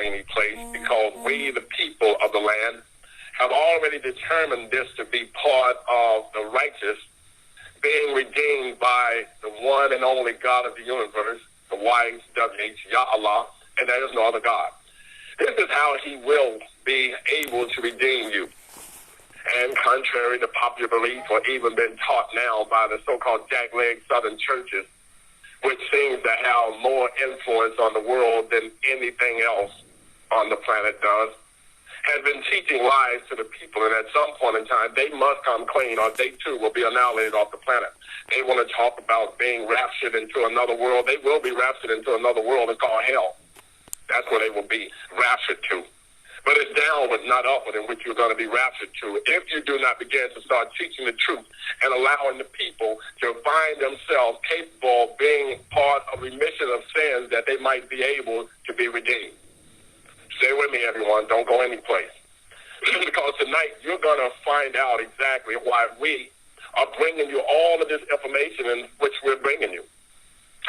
any place because we, the people of the land, have already determined this to be part of the righteous being redeemed by the one and only God of the universe, the YHWH, Yah Allah, and there is no other God. This is how he will be able to redeem you. And contrary to popular belief, or even been taught now by the so-called jackleg Southern churches, which seems to have more influence on the world than anything else on the planet does, has been teaching lies to the people, and at some point in time, they must come clean, or they too will be annihilated off the planet. They want to talk about being raptured into another world. They will be raptured into another world. It's called hell. That's where they will be raptured to. But it's downward, not upward, in which you're going to be raptured to if you do not begin to start teaching the truth and allowing the people to find themselves capable of being part of remission of sins that they might be able to be redeemed. Stay with me, everyone. Don't go anyplace. Because tonight you're going to find out exactly why we are bringing you all of this information in which we're bringing you.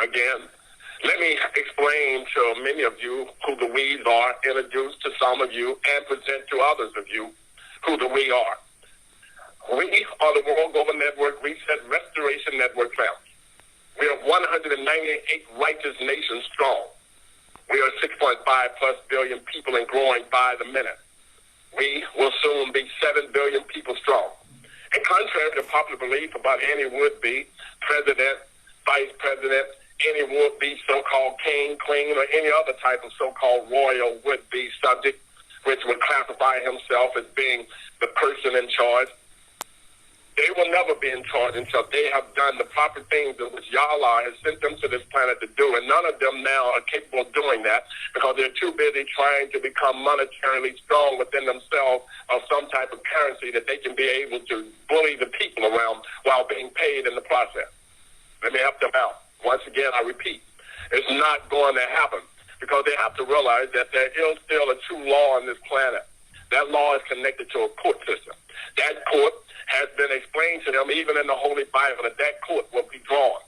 Again, let me explain to many of you who the we's are, introduce to some of you, and present to others of you who the we are. We are the World Global Network Reset Restoration Network family. We are 198 righteous nations strong. We are 6.5 plus billion people and growing by the minute. We will soon be 7 billion people strong. And contrary to popular belief about any would-be president, vice president, any would-be so-called king, queen, or any other type of so-called royal would-be subject, which would classify himself as being the person in charge, they will never be in charge until they have done the proper things in which Yahweh has sent them to this planet to do. And none of them now are capable of doing that because they're too busy trying to become monetarily strong within themselves of some type of currency that they can be able to bully the people around while being paid in the process. Let me help them out. Once again, I repeat, it's not going to happen because they have to realize that there is still a true law on this planet. That law is connected to a court system. That court has been explained to them, even in the Holy Bible, that court will be drawn.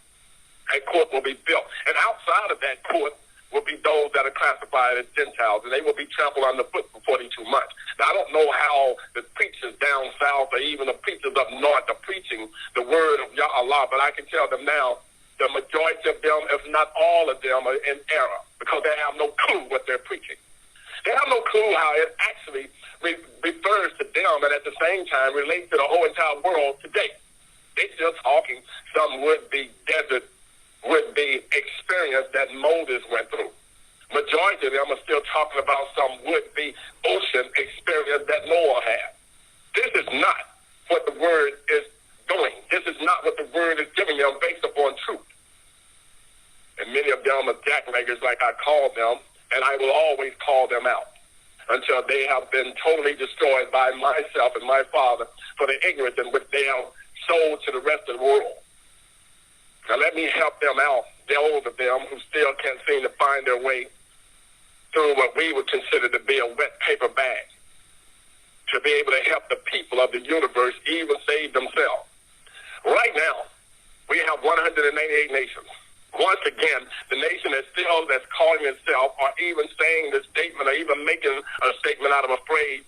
That court will be built. And outside of that court will be those that are classified as Gentiles, and they will be trampled underfoot for 42 months. Now, I don't know how the preachers down south or even the preachers up north are preaching the word of Yah Allah, but I can tell them now, the majority of them, if not all of them, are in error because they have no clue what they're preaching. They have no clue how it actually refers to them and at the same time relates to the whole entire world today. They're still talking some would-be desert, would-be experience that Moses went through. Majority of them are still talking about some would-be ocean experience that Noah had. This is not what the word is doing. This is not what the word is giving them based upon truth. And many of them are jackleggers like I call them, and I will always call them out until they have been totally destroyed by myself and my Father for the ignorance in which they have sold to the rest of the world. Now let me help them out, those of them who still can't seem to find their way through what we would consider to be a wet paper bag, to be able to help the people of the universe even save themselves. Right now, we have 198 nations. Once again, the nation that's calling itself or even saying this statement or even making a statement out of a phrase,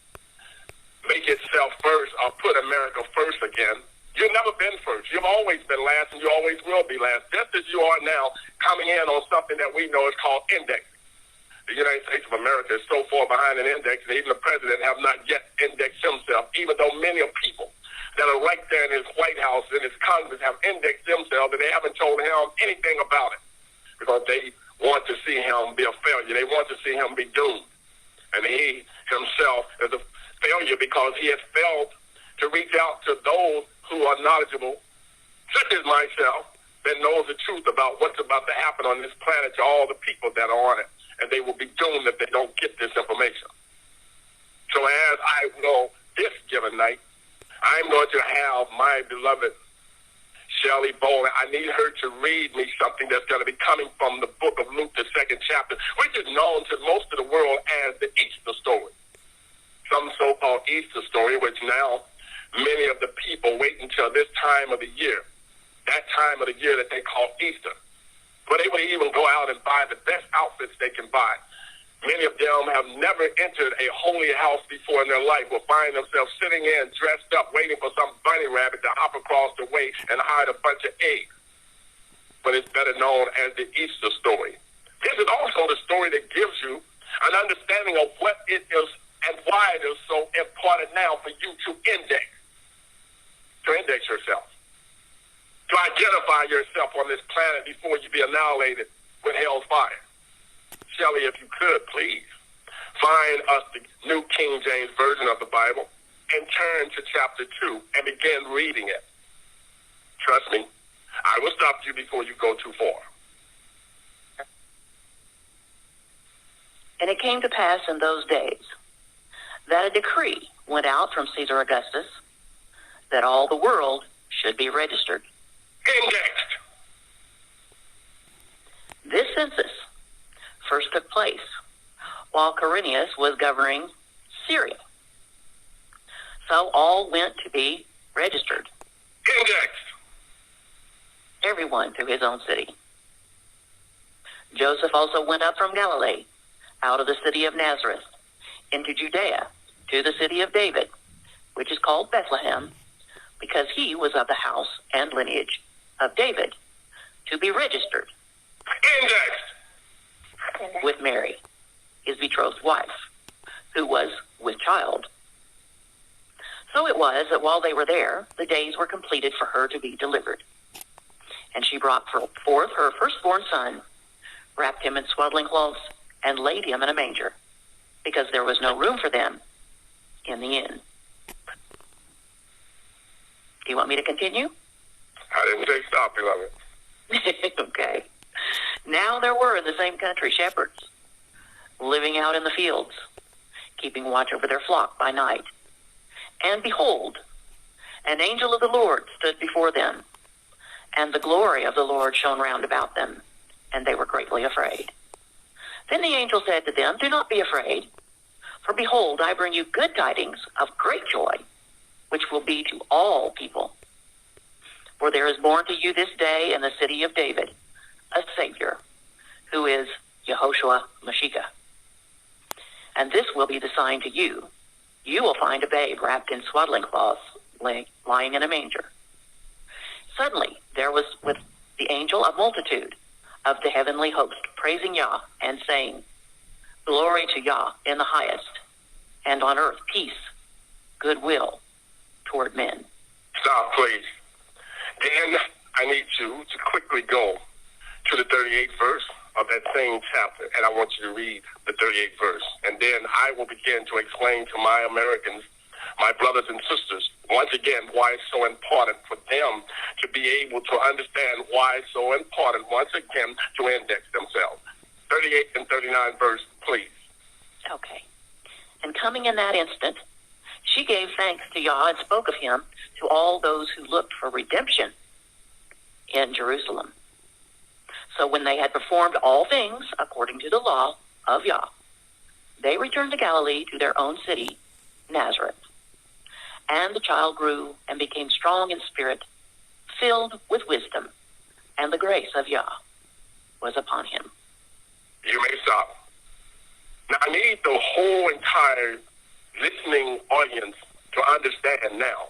make itself first or put America first again. You've never been first. You've always been last and you always will be last, just as you are now coming in on something that we know is called indexing. The United States of America is so far behind in index that even the president have not yet indexed himself, even though many of people that are right there in his White House and his Congress have indexed themselves and they haven't told him anything about it because they want to see him be a failure. They want to see him be doomed. And he himself is a failure because he has failed to reach out to those who are knowledgeable, such as myself, that knows the truth about what's about to happen on this planet to all the people that are on it. And they will be doomed if they don't get this information. So as I will this given night, I'm going to have my beloved Shelley Bolin. I need her to read me something that's going to be coming from the book of Luke, the 2nd chapter, which is known to most of the world as the Easter story. Some so-called Easter story, which now many of the people wait until this time of the year, that time of the year that they call Easter. But they would even go out and buy the best outfits they can buy. Many of them have never entered a holy house before in their life, will find themselves sitting in, dressed up, waiting for some bunny rabbit to hop across the way and hide a bunch of eggs. But it's better known as the Easter story. This is also the story that gives you an understanding of what it is and why it is so important now for you to index yourself, to identify yourself on this planet before you be annihilated with hell's fire. Shelley, if you could, please, find us the New King James Version of the Bible and turn to chapter 2 and begin reading it. Trust me, I will stop you before you go too far. And it came to pass in those days that a decree went out from Caesar Augustus that all the world should be registered. Indexed. This census first took place while Quirinius was governing Syria. So all went to be registered. Indexed. Everyone to his own city. Joseph also went up from Galilee, out of the city of Nazareth, into Judea, to the city of David, which is called Bethlehem, because he was of the house and lineage of David, to be registered. Indexed. With Mary, his betrothed wife, who was with child. So it was that while they were there, the days were completed for her to be delivered. And she brought forth her firstborn son, wrapped him in swaddling clothes, and laid him in a manger, because there was no room for them in the inn. Do you want me to continue? I didn't say stop, beloved. Okay. Now there were in the same country shepherds, living out in the fields, keeping watch over their flock by night. And behold, an angel of the Lord stood before them, and the glory of the Lord shone round about them, and they were greatly afraid. Then the angel said to them, "Do not be afraid, for behold, I bring you good tidings of great joy, which will be to all people. For there is born to you this day in the city of David a Savior, who is Yehoshua Mashiach. And this will be the sign to you. You will find a babe wrapped in swaddling cloths, lying in a manger." Suddenly there was with the angel a multitude of the heavenly host, praising Yah and saying, "Glory to Yah in the highest, and on earth peace, goodwill toward men." Stop, please. Then I need you to quickly go to the 38th verse of that same chapter, and I want you to read the 38th verse. And then I will begin to explain to my Americans, my brothers and sisters, once again, why it's so important for them to be able to understand why it's so important, once again, to index themselves. 38 and 39 verse, please. Okay. And coming in that instant, she gave thanks to Yah and spoke of him to all those who looked for redemption in Jerusalem. So when they had performed all things according to the law of Yah, they returned to Galilee, to their own city, Nazareth. And the child grew and became strong in spirit, filled with wisdom, and the grace of Yah was upon him. You may stop. Now, I need the whole entire listening audience to understand now.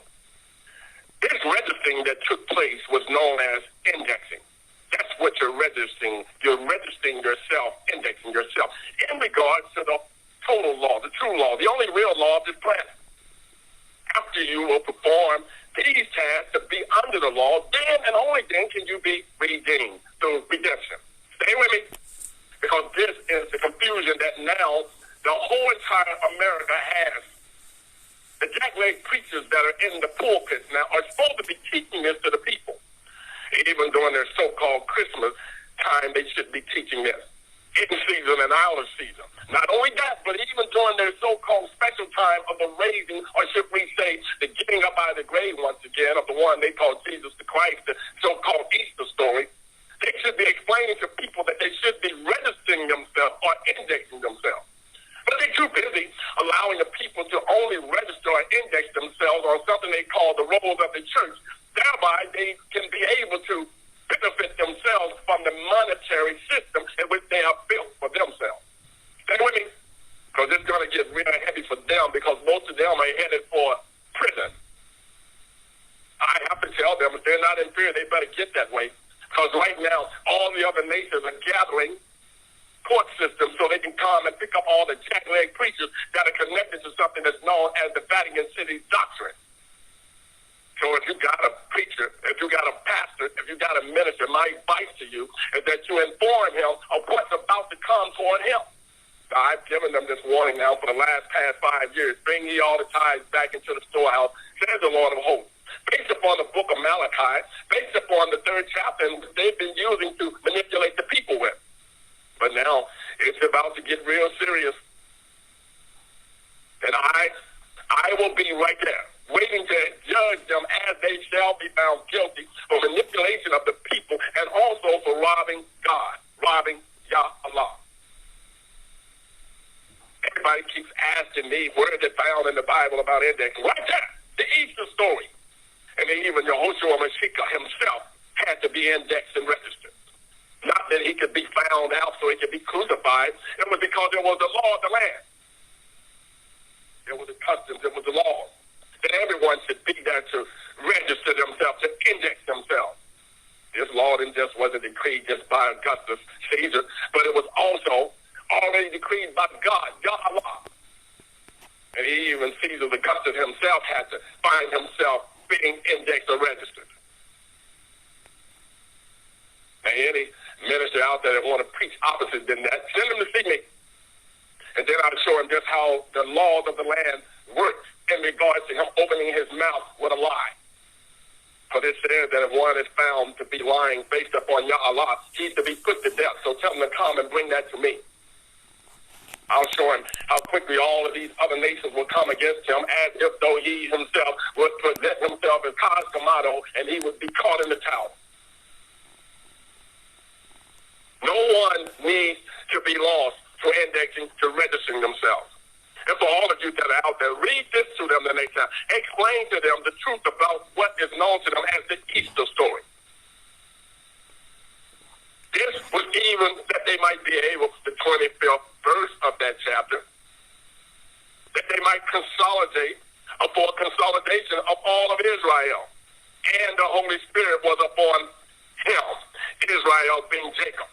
This registering that took place was known as indexing. That's what you're registering. You're registering yourself, indexing yourself, in regards to the total law, the true law, the only real law of this planet. After you will perform these tasks to be under the law, then and only then can you be redeemed through redemption. Stay with me, because this is the confusion that now the whole entire America has. The jackleg preachers that are in the pulpits now are supposed to be teaching this to the people. Even during their so-called Christmas time, they should be teaching this. In season and out of season. Not only that, but even during their so-called special time of the raising, or should we say, the getting up out of the grave once again, of the one they call Jesus the Christ, the so-called Easter story, they should be explaining to people that they should be registering themselves or indexing themselves. But they're too busy allowing the people to only register or index themselves on something they call the roles of the church. Thereby, they can be able to benefit themselves from the monetary system in which they have built for themselves. Stay with me, because it's going to get real heavy for them, because most of them are headed for prison. I have to tell them, if they're not in fear, they better get that way. Because right now, all the other nations are gathering court systems so they can come and pick up all the jackleg preachers that are connected to something that's known as the Vatican City doctrine. So if you got a preacher, if you got a pastor, if you got a minister, my advice to you is that you inform him of what's about to come toward him. I've given them this warning now for the past 5 years. Bring ye all the tithes back into the storehouse, says the Lord of hosts. Based upon the book of Malachi, based upon the 3rd chapter, and they've been using to manipulate the people with. But now it's about to get real serious. And I will be right there, waiting to judge them as they shall be found guilty for manipulation of the people and also for robbing God, robbing Yah Allah. Everybody keeps asking me, where is it found in the Bible about indexing? Right there, the Easter story. And then even Yehoshua Mashiach himself had to be indexed and registered. Not that he could be found out so he could be crucified. It was because there was the law of the land. There was the customs, there was the law. That everyone should be there to register themselves, to index themselves. This law just wasn't decreed just by Augustus Caesar, but it was also already decreed by God, Yah Allah. And even Caesar Augustus himself had to find himself being indexed or registered. And any minister out there that want to preach opposite than that, send him to see me. And then I'll show him just how the laws of the land work in regards to him opening his mouth with a lie. Because it says that if one is found to be lying based upon Yah Allah, he's to be put to death. So tell him to come and bring that to me. I'll show him how quickly all of these other nations will come against him as if though he himself would present himself as Coscomato and he would be caught in the tower. No one needs to be lost for indexing, to registering themselves. And for all of you that are out there, read this to them the next time. Explain to them the truth about what is known to them as the Easter story. This was even that they might be able, the 25th verse of that chapter, that they might consolidate for consolidation of all of Israel. And the Holy Spirit was upon him, Israel being Jacob.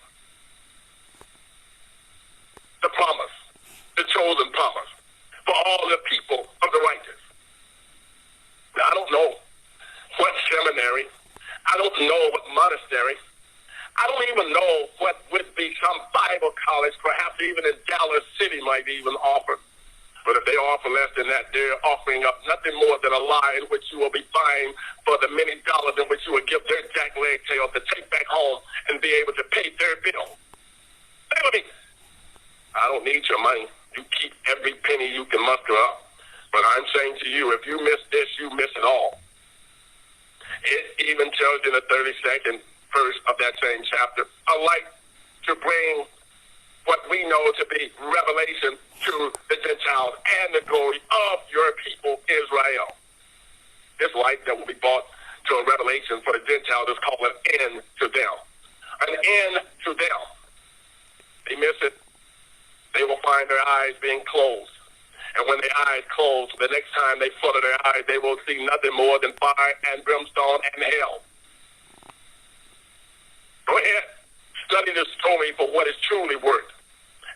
The promise, the chosen promise, for all the people of the righteous. Now, I don't know what seminary, I don't know what monastery, I don't even know what would be some Bible college, perhaps even in Dallas City might even offer. But if they offer less than that, they're offering up nothing more than a lie in which you will be fined for the many dollars in which you will give their jackleg tails to take back home and be able to pay their bill. Stay with me. I don't need your money. You keep every penny you can muster up. But I'm saying to you, if you miss this, you miss it all. It even tells you in the 32nd verse of that same chapter, a light to bring what we know to be revelation to the Gentiles and the glory of your people, Israel. This light that will be brought to a revelation for the Gentiles is called an end to them. An end to them. They miss it. They will find their eyes being closed. And when their eyes close, the next time they flutter their eyes, they will see nothing more than fire and brimstone and hell. Go ahead, study this story for what it's truly worth.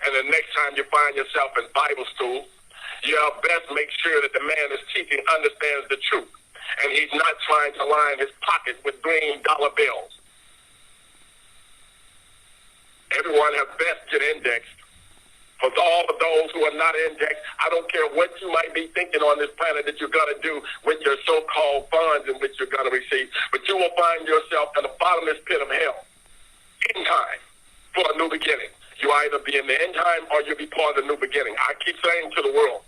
And the next time you find yourself in Bible school, you best make sure that the man is teaching understands the truth. And he's not trying to line his pocket with green dollar bills. Everyone has best get indexed. For all of those who are not indexed, I don't care what you might be thinking on this planet that you're going to do with your so-called funds in which you're going to receive. But you will find yourself in the bottomless pit of hell in time for a new beginning. You either be in the end time or you'll be part of the new beginning. I keep saying to the world,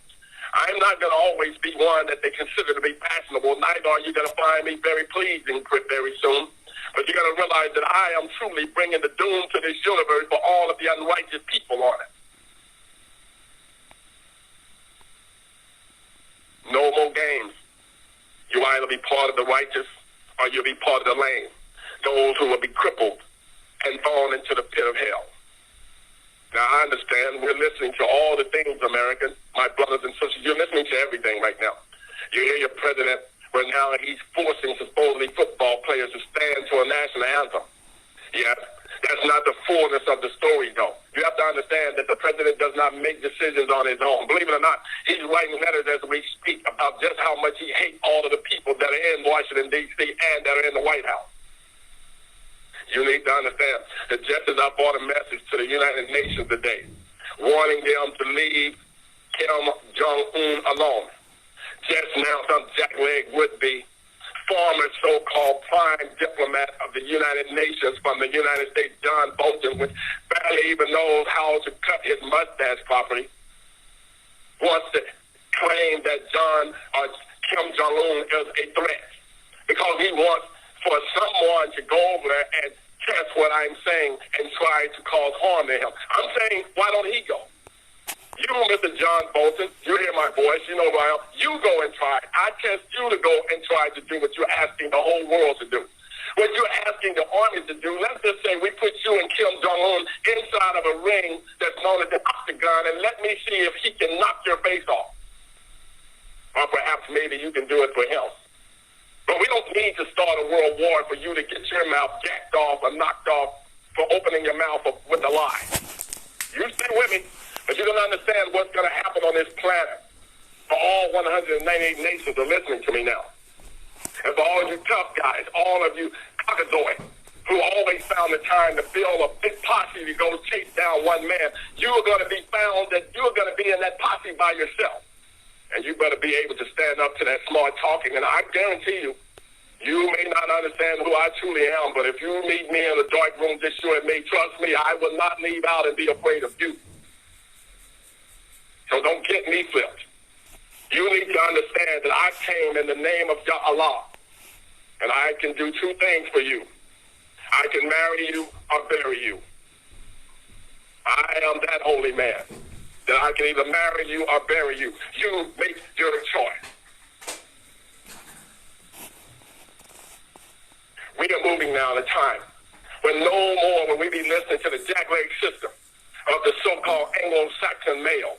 I'm not going to always be one that they consider to be fashionable. Neither are you going to find me very pleasing very soon. But you're going to realize that I am truly bringing the doom to this universe for all of the unrighteous people on it. No more games. You either be part of the righteous or you'll be part of the lame. Those who will be crippled and thrown into the pit of hell. Now, I understand we're listening to all the things, Americans, my brothers and sisters. You're listening to everything right now. You hear your president, where now he's forcing supposedly football players to stand to a national anthem. Yes, that's not the fullness of the story, though. You have to understand that the president does not make decisions on his own. Believe it or not, he's writing letters as we speak about just how much he hates all of the people that are in Washington, D.C. and that are in the White House. You need to understand that just as I brought a message to the United Nations today, warning them to leave Kim Jong-un alone. Just now, some jackleg would-be former so-called prime diplomat of the United Nations from the United States, John Bolton, which barely even knows how to cut his mustache properly, wants to claim that Kim Jong-un is a threat because he wants for someone to go over there and test what I'm saying and try to cause harm to him. I'm saying, why don't he go? You, Mr. John Bolton, you hear my voice, you know who I am. You go and try. I test you to go and try to do what you're asking the whole world to do. What you're asking the army to do, let's just say we put you and Kim Jong-un inside of a ring that's known as the octagon, and let me see if he can knock your face off. Or perhaps maybe you can do it for him. But we don't need to start a world war for you to get your mouth jacked off or knocked off for opening your mouth with a lie. You stay with me, but you don't understand what's going to happen on this planet. For all 198 nations are listening to me now. And for all you tough guys, all of you cockazoids who always found the time to build a big posse to go chase down one man, you are going to be found that you're going to be in that posse by yourself. And you better be able to stand up to that smart talking. And I guarantee you, you may not understand who I truly am, but if you meet me in a dark room, just you and me, trust me, I will not leave out and be afraid of you. So don't get me flipped. You need to understand that I came in the name of Allah, and I can do two things for you. I can marry you or bury you. I am that holy man, that I can either marry you or bury you. You make your choice. We are moving now at a time when no more will we be listening to the jackleg system of the so-called Anglo-Saxon male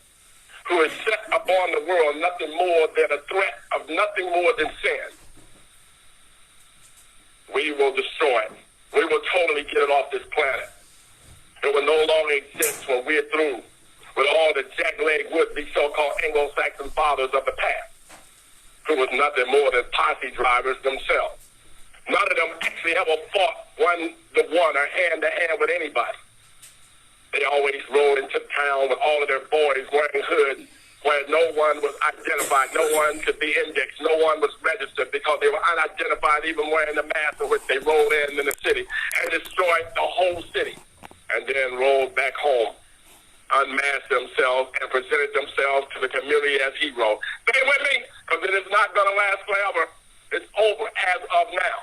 who is set upon the world nothing more than a threat of nothing more than sin. We will destroy it. We will totally get it off this planet. It will no longer exist when we're through with all the jackleg would-be so-called Anglo-Saxon fathers of the past, who was nothing more than posse drivers themselves. None of them actually ever fought one-to-one or hand-to-hand with anybody. They always rode into town with all of their boys wearing hoods where no one was identified, no one could be indexed, no one was registered because they were unidentified even wearing the mask in which they rode in the city and destroyed the whole city and then rode back home, unmasked themselves and presented themselves to the community as heroes. Stay with me, because it is not going to last forever. It's over as of now.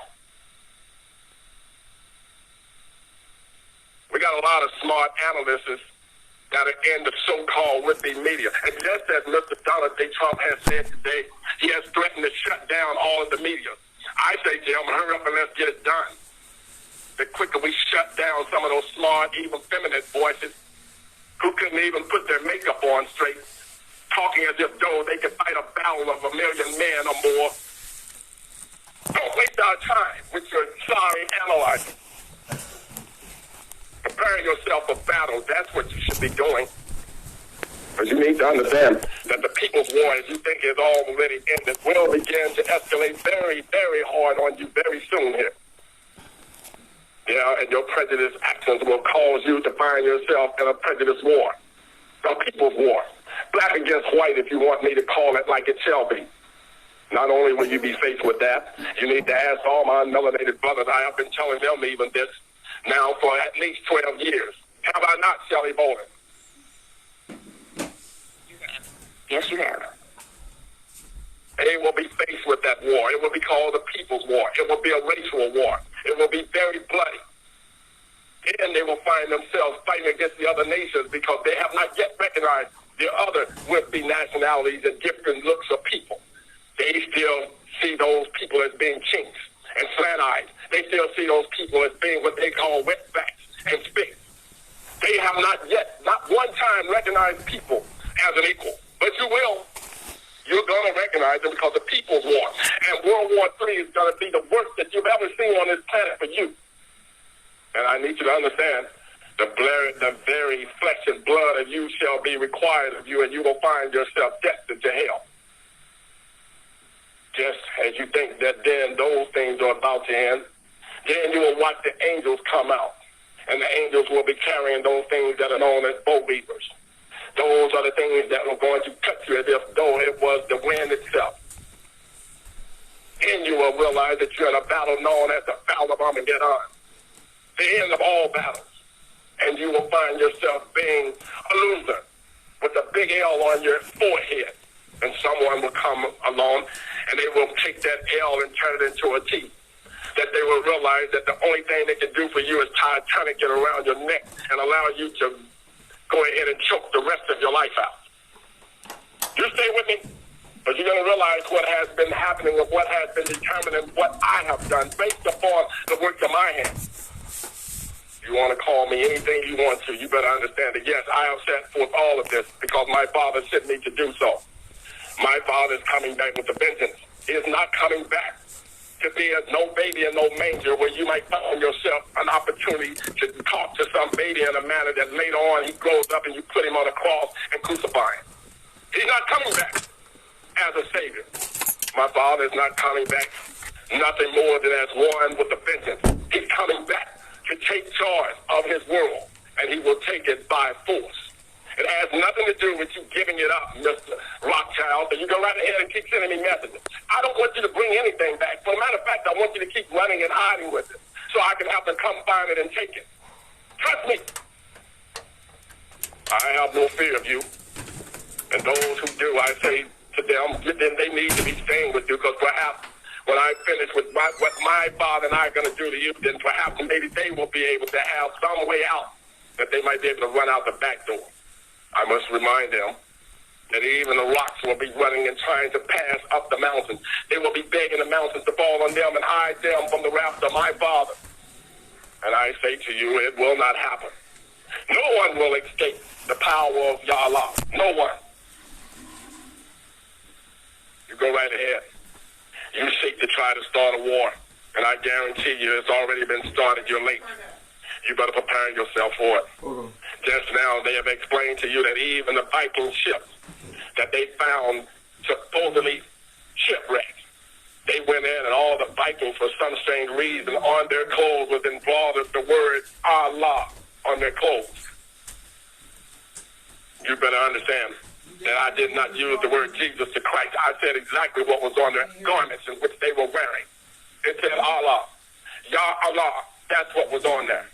We got a lot of smart analysts that are in the so-called would-be media. And just as Mr. Donald J. Trump has said today, he has threatened to shut down all of the media. I say to him, hurry up and let's get it done. The quicker we shut down some of those smart, even feminine voices who couldn't even put their makeup on straight, talking as if though they could fight a battle of 1 million men or more. Don't waste our time with your sorry analyzing. Prepare yourself for battle. That's what you should be doing. But you need to understand that the people's war, as you think is already ended, will begin to escalate very, very hard on you very soon here. Yeah, and your prejudice actions will cause you to find yourself in a prejudice war, a people's war. Black against white, if you want me to call it like it shall be. Not only will you be faced with that, you need to ask all my melanated brothers. I have been telling them even this now for at least 12 years. Have I not, Shelley Bolden? Yes, you have. They will be faced with that war. It will be called the People's War. It will be a racial war. It will be very bloody. And they will find themselves fighting against the other nations because they have not yet recognized the other would-be nationalities and different looks of people. They still see those people as being chinks and slant-eyed. They still see those people as being what they call wetbacks and spics. They have not yet, not one time, recognized people as an equal. But you will. You're going to recognize them because the People's War. And World War III is going to be the worst that you've ever seen on this planet for you. And I need you to understand, the very flesh and blood of you shall be required of you, and you will find yourself destined to hell. Just as you think that then those things are about to end, then you will watch the angels come out. And the angels will be carrying those things that are known as bow weavers. Those are the things that are going to cut you as if though it was the wind itself. And you will realize that you're in a battle known as the Battle of Armageddon, the end of all battles. And you will find yourself being a loser with a big L on your forehead. And someone will come along and they will take that L and turn it into a T. That they will realize that the only thing they can do for you is tie a tourniquet around your neck and allow you to go ahead and choke the rest of your life out. You stay with me, but you're going to realize what has been happening and what has been determined and what I have done based upon the work of my hands. You want to call me anything you want to, you better understand that, yes, I have set forth all of this because my Father sent me to do so. My Father is coming back with a vengeance. He is not coming back to be no baby in no manger where you might find yourself an opportunity to talk to some baby in a manner that later on he grows up and you put him on a cross and crucify him. He's not coming back as a savior. My Father is not coming back nothing more than as one with a vengeance. He's coming back to take charge of his world, and he will take it by force. It has nothing to do with you giving it up, Mr. Rothschild, and you go right ahead and keep sending me messages. I don't want you to bring anything back. For a matter of fact, I want you to keep running and hiding with it so I can have to come find it and take it. Trust me. I have no fear of you. And those who do, I say to them, then they need to be staying with you because perhaps when I finish with what my Father and I are going to do to you, then perhaps maybe they will be able to have some way out that they might be able to run out the back door. I must remind them that even the rocks will be running and trying to pass up the mountains. They will be begging the mountains to fall on them and hide them from the wrath of my Father. And I say to you, it will not happen. No one will escape the power of Yahweh. No one. You go right ahead. You seek to try to start a war, and I guarantee you it's already been started. You're late. You better prepare yourself for it. Just now, they have explained to you that even the Viking ships that they found supposedly shipwrecked, they went in and all the Vikings, for some strange reason, on their clothes was embroidered the word Allah on their clothes. You better understand that I did not use the word Jesus the Christ. I said exactly what was on their garments in which they were wearing. It said Allah. Yah Allah. That's what was on there.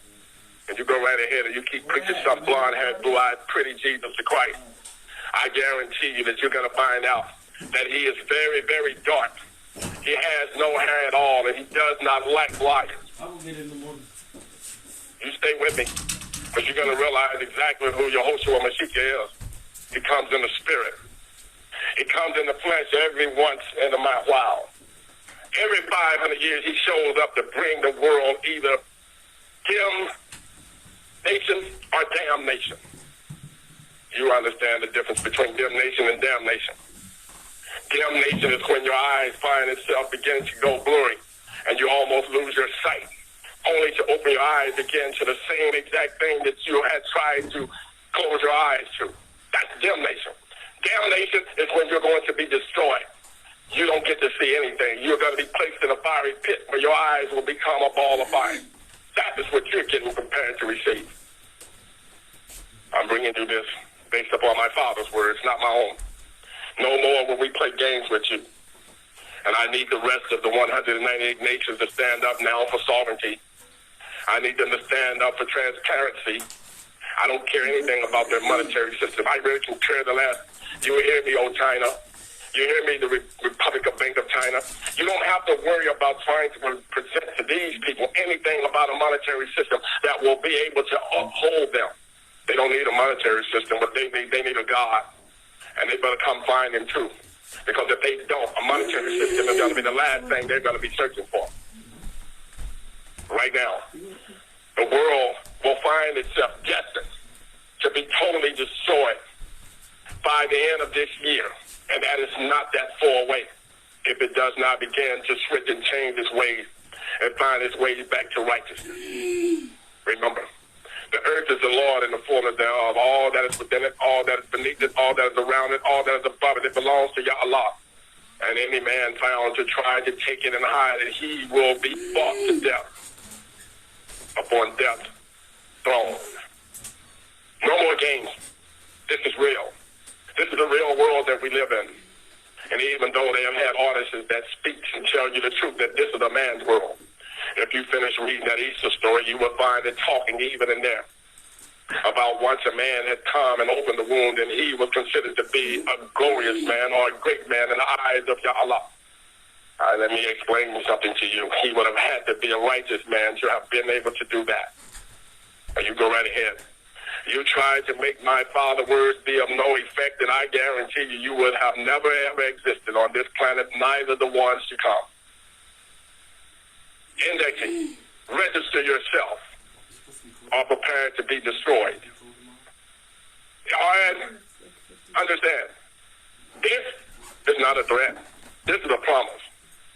And you go right ahead and you keep preaching some blonde-haired, blue-eyed, pretty Jesus the Christ. I guarantee you that you're going to find out that he is very, very dark. He has no hair at all, and he does not like liars. I will get in the morning. You stay with me, because you're going to realize exactly who Yehoshua Mashiach is. He comes in the spirit. He comes in the flesh every once in a while. Every 500 years, he shows up to bring the world either nation or damnation. You understand the difference between damnation and damnation. Damnation is when your eyes find itself beginning to go blurry and you almost lose your sight, only to open your eyes again to the same exact thing that you had tried to close your eyes to. That's damnation. Damnation is when you're going to be destroyed. You don't get to see anything. You're going to be placed in a fiery pit where your eyes will become a ball of fire. That is what you're getting prepared to receive. I'm bringing you this based upon my Father's words, not my own. No more will we play games with you. And I need the rest of the 198 nations to stand up now for sovereignty. I need them to stand up for transparency. I don't care anything about their monetary system. I really can care the less. You hear me, old China. You hear me, the Republic of Bank of China. You don't have to worry about trying to present to these people anything about a monetary system that will be able to uphold them. They don't need a monetary system, but they need a God. And they better come find him too. Because if they don't, a monetary system is going to be the last thing they're going to be searching for. Right now, the world will find itself destined to be totally destroyed by the end of this year. And that is not that far away if it does not begin to switch and change its ways and find its ways back to righteousness. Remember, the earth is the Lord and the fullness thereof. All that is within it, all that is beneath it, all that is around it, all that is above it, it belongs to Yahweh. And any man found to try to take it and hide it, he will be brought to death upon death's throne. No more games. This is real. This is the real world that we live in. And even though they have had artists that speak and tell you the truth that this is a man's world, if you finish reading that Easter story, you will find it talking even in there about once a man had come and opened the wound, and he was considered to be a glorious man or a great man in the eyes of Yahweh. Let me explain something to you. He would have had to be a righteous man to have been able to do that. You go right ahead. You tried to make my Father's words be of no effect, and I guarantee you, you would have never ever existed on this planet, neither the ones to come. Indexing, register yourself, or prepare to be destroyed. And understand, this is not a threat. This is a promise.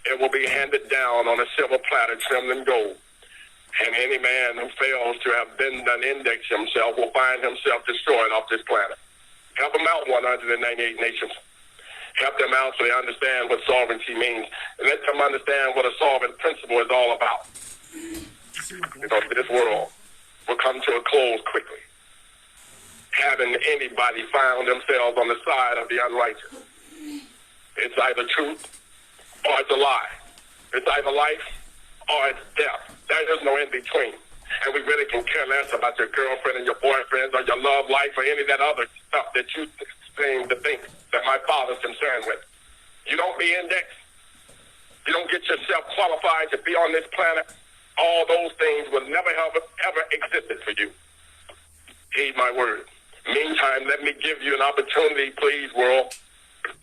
It will be handed down on a silver platter trimmed in gold. And any man who fails to have been done index himself will find himself destroyed off this planet. Help them out, 198 nations. Help them out so they understand what sovereignty means. And let them understand what a sovereign principle is all about. Because this world will come to a close quickly. Having anybody found themselves on the side of the unrighteous. It's either truth or it's a lie. It's either life or it's death. There is no in between. And we really can care less about your girlfriend and your boyfriends or your love life or any of that other stuff that you seem to think that my Father's concerned with. You don't be indexed. You don't get yourself qualified to be on this planet. All those things will never have ever existed for you. Heed my word. Meantime, let me give you an opportunity, please, world,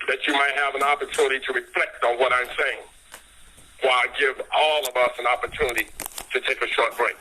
that you might have an opportunity to reflect on what I'm saying, while I give all of us an opportunity to take a short break.